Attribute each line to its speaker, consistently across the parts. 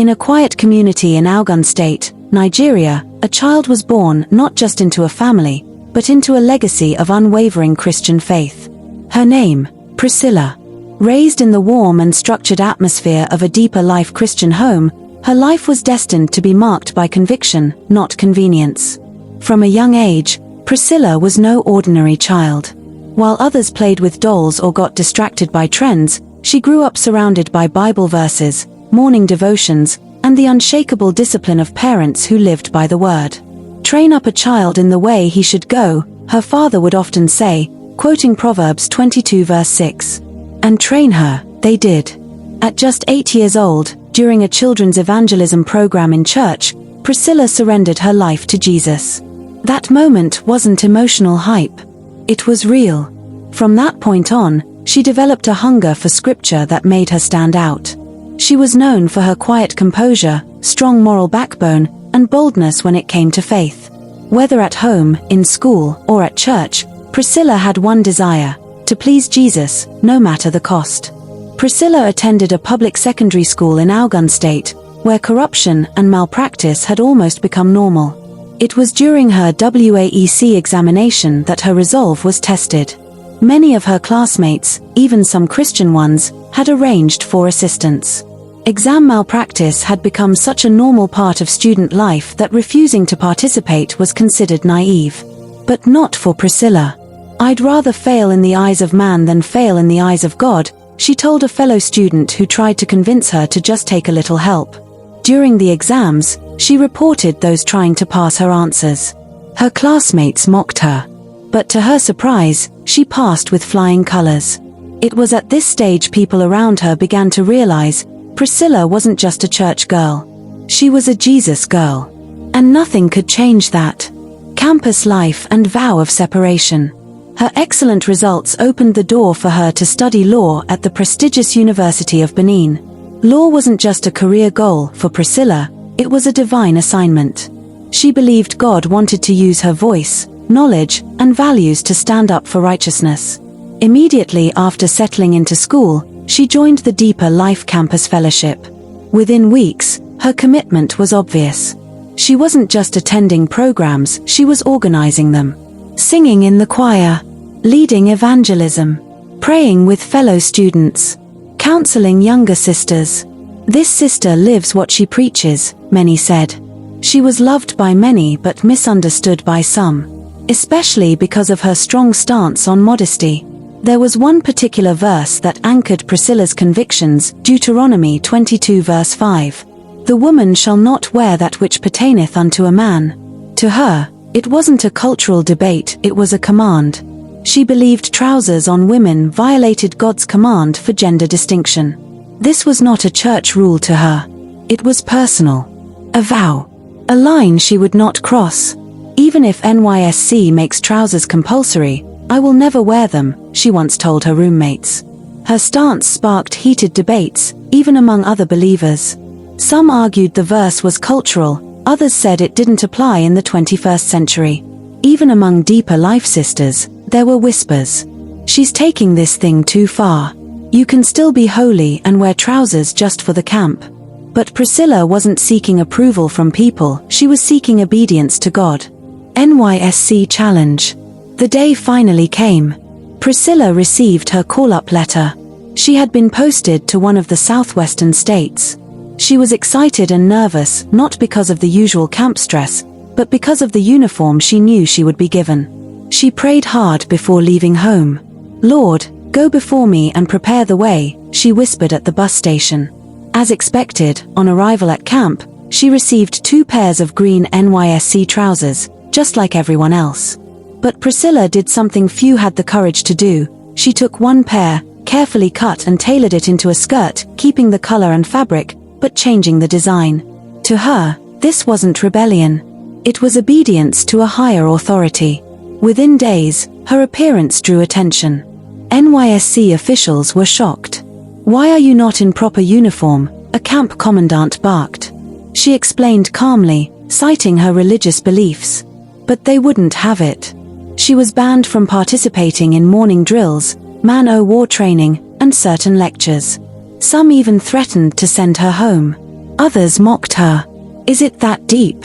Speaker 1: In a quiet community in Ogun State, Nigeria, a child was born not just into a family, but into a legacy of unwavering Christian faith. Her name, Priscilla. Raised in the warm and structured atmosphere of a deeper life Christian home, her life was destined to be marked by conviction, not convenience. From a young age, Priscilla was no ordinary child. While others played with dolls or got distracted by trends, she grew up surrounded by Bible verses, morning devotions, and the unshakable discipline of parents who lived by the word. "Train up a child in the way he should go," her father would often say, quoting Proverbs 22 verse 6. And train her, they did. At just 8 years old, during a children's evangelism program in church, Priscilla surrendered her life to Jesus. That moment wasn't emotional hype. It was real. From that point on, she developed a hunger for scripture that made her stand out. She was known for her quiet composure, strong moral backbone, and boldness when it came to faith. Whether at home, in school, or at church, Priscilla had one desire: to please Jesus, no matter the cost. Priscilla attended a public secondary school in Ogun State, where corruption and malpractice had almost become normal. It was during her WAEC examination that her resolve was tested. Many of her classmates, even some Christian ones, had arranged for assistance. Exam malpractice had become such a normal part of student life that refusing to participate was considered naive. But not for Priscilla. "I'd rather fail in the eyes of man than fail in the eyes of God," she told a fellow student who tried to convince her to just take a little help. During the exams, she reported those trying to pass her answers. Her classmates mocked her. But to her surprise, she passed with flying colors. It was at this stage people around her began to realize Priscilla wasn't just a church girl. She was a Jesus girl. And nothing could change that. Campus life and vow of separation. Her excellent results opened the door for her to study law at the prestigious University of Benin. Law wasn't just a career goal for Priscilla, it was a divine assignment. She believed God wanted to use her voice, knowledge, and values to stand up for righteousness. Immediately after settling into school, she joined the Deeper Life Campus Fellowship. Within weeks, her commitment was obvious. She wasn't just attending programs, she was organizing them. Singing in the choir, leading evangelism, praying with fellow students, counseling younger sisters. "This sister lives what she preaches," many said. She was loved by many but misunderstood by some, especially because of her strong stance on modesty. There was one particular verse that anchored Priscilla's convictions, Deuteronomy 22 verse 5. "The woman shall not wear that which pertaineth unto a man." To her, it wasn't a cultural debate, it was a command. She believed trousers on women violated God's command for gender distinction. This was not a church rule to her. It was personal. A vow. A line she would not cross. "Even if NYSC makes trousers compulsory, I will never wear them," she once told her roommates. Her stance sparked heated debates, even among other believers. Some argued the verse was cultural, others said it didn't apply in the 21st century. Even among Deeper Life sisters, there were whispers. "She's taking this thing too far. You can still be holy and wear trousers just for the camp." But Priscilla wasn't seeking approval from people, she was seeking obedience to God. NYSC Challenge. The day finally came. Priscilla received her call-up letter. She had been posted to one of the southwestern states. She was excited and nervous, not because of the usual camp stress, but because of the uniform she knew she would be given. She prayed hard before leaving home. "Lord, go before me and prepare the way," she whispered at the bus station. As expected, on arrival at camp, she received 2 pairs of green NYSC trousers, just like everyone else. But Priscilla did something few had the courage to do. She took one pair, carefully cut and tailored it into a skirt, keeping the color and fabric, but changing the design. To her, this wasn't rebellion. It was obedience to a higher authority. Within days, her appearance drew attention. NYSC officials were shocked. "Why are you not in proper uniform?" a camp commandant barked. She explained calmly, citing her religious beliefs. But they wouldn't have it. She was banned from participating in morning drills, man-o-war training, and certain lectures. Some even threatened to send her home. Others mocked her. Is it that deep?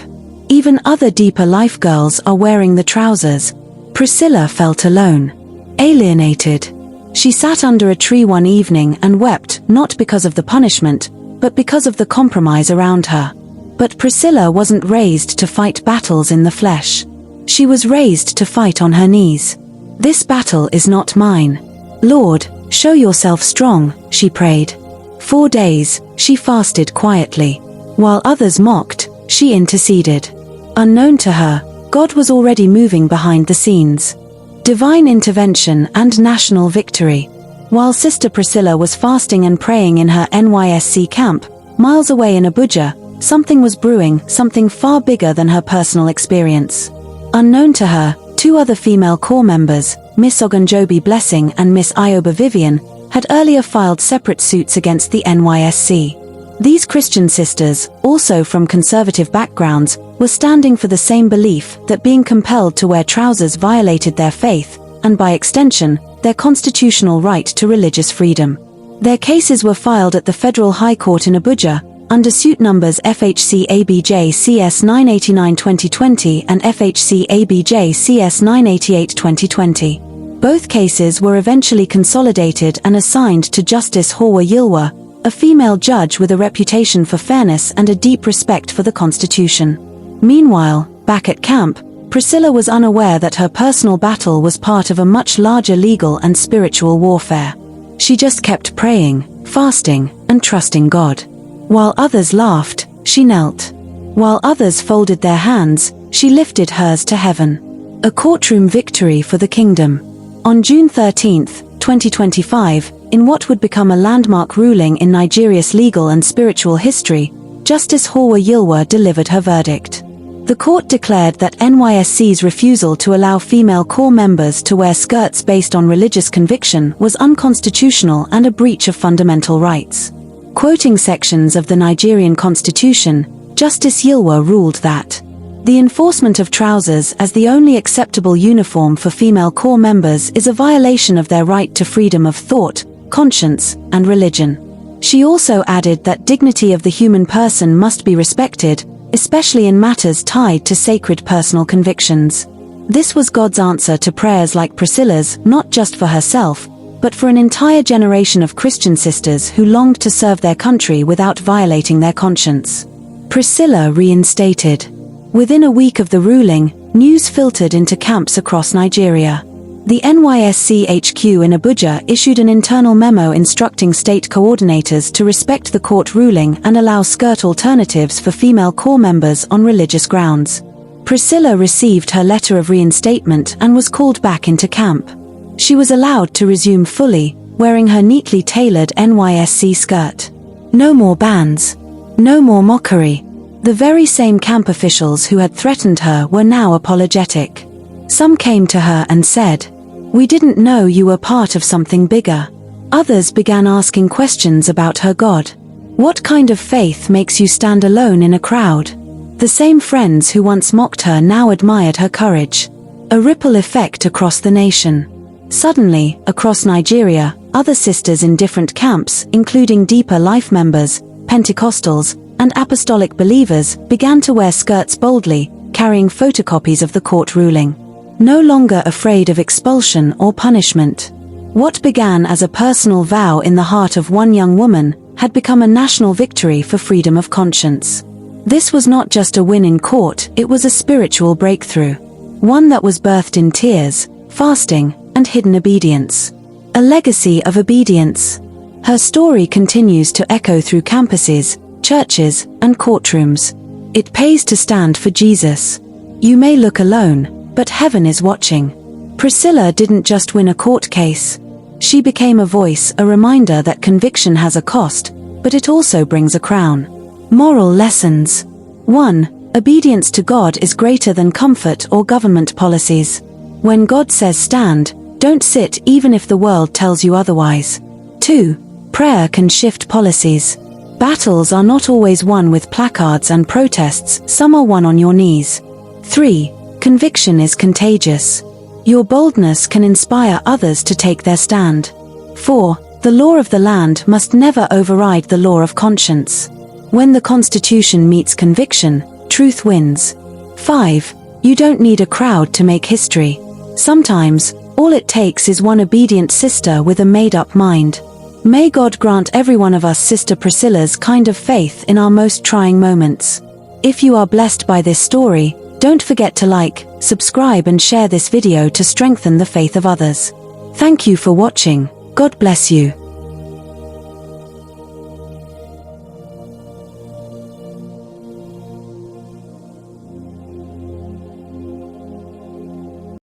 Speaker 1: Even other deeper life girls are wearing the trousers. Priscilla felt alone, alienated. She sat under a tree one evening and wept, not because of the punishment, but because of the compromise around her. But Priscilla wasn't raised to fight battles in the flesh. She was raised to fight on her knees. This battle is not mine. Lord, show yourself strong, she prayed. 4 days, she fasted quietly. While others mocked, she interceded. Unknown to her, God was already moving behind the scenes. Divine intervention and national victory. While Sister Priscilla was fasting and praying in her NYSC camp, miles away in Abuja, something was brewing, something far bigger than her personal experience. Unknown to her, 2 other female corps members, Miss Ogunjobi Blessing and Miss Ioba Vivian, had earlier filed separate suits against the NYSC. These Christian sisters, also from conservative backgrounds, were standing for the same belief that being compelled to wear trousers violated their faith, and by extension, their constitutional right to religious freedom. Their cases were filed at the Federal High Court in Abuja, under suit numbers FHC ABJ CS 989-2020 and FHC ABJ CS 988-2020. Both cases were eventually consolidated and assigned to Justice Hawa Yilwa, a female judge with a reputation for fairness and a deep respect for the Constitution. Meanwhile, back at camp, Priscilla was unaware that her personal battle was part of a much larger legal and spiritual warfare. She just kept praying, fasting, and trusting God. While others laughed, she knelt. While others folded their hands, she lifted hers to heaven. A courtroom victory for the kingdom. On June 13, 2025, in what would become a landmark ruling in Nigeria's legal and spiritual history, Justice Hawa Yilwa delivered her verdict. The court declared that NYSC's refusal to allow female corps members to wear skirts based on religious conviction was unconstitutional and a breach of fundamental rights. Quoting sections of the Nigerian Constitution, Justice Yilwa ruled that the enforcement of trousers as the only acceptable uniform for female corps members is a violation of their right to freedom of thought, conscience, and religion. She also added that dignity of the human person must be respected, especially in matters tied to sacred personal convictions. This was God's answer to prayers like Priscilla's, not just for herself, but for an entire generation of Christian sisters who longed to serve their country without violating their conscience. Priscilla reinstated. Within a week of the ruling, news filtered into camps across Nigeria. The NYSC HQ in Abuja issued an internal memo instructing state coordinators to respect the court ruling and allow skirt alternatives for female corps members on religious grounds. Priscilla received her letter of reinstatement and was called back into camp. She was allowed to resume fully, wearing her neatly tailored NYSC skirt. No more bans. No more mockery. The very same camp officials who had threatened her were now apologetic. Some came to her and said, "We didn't know you were part of something bigger." Others began asking questions about her God. What kind of faith makes you stand alone in a crowd? The same friends who once mocked her now admired her courage. A ripple effect across the nation. Suddenly, across Nigeria, other sisters in different camps, including Deeper Life members, Pentecostals, and Apostolic believers, began to wear skirts boldly, carrying photocopies of the court ruling. No longer afraid of expulsion or punishment. What began as a personal vow in the heart of one young woman had become a national victory for freedom of conscience. This was not just a win in court, it was a spiritual breakthrough. One that was birthed in tears, fasting, and hidden obedience. A legacy of obedience. Her story continues to echo through campuses, churches, and courtrooms. It pays to stand for Jesus. You may look alone, but heaven is watching. Priscilla didn't just win a court case. She became a voice, a reminder that conviction has a cost, but it also brings a crown. Moral lessons. 1. Obedience to God is greater than comfort or government policies. When God says stand, don't sit even if the world tells you otherwise. 2. Prayer can shift policies. Battles are not always won with placards and protests, some are won on your knees. 3. Conviction is contagious. Your boldness can inspire others to take their stand. 4. The law of the land must never override the law of conscience. When the Constitution meets conviction, truth wins. 5. You don't need a crowd to make history. Sometimes, all it takes is one obedient sister with a made-up mind. May God grant every one of us Sister Priscilla's kind of faith in our most trying moments. If you are blessed by this story, don't forget to like, subscribe and share this video to strengthen the faith of others. Thank you for watching. God bless you.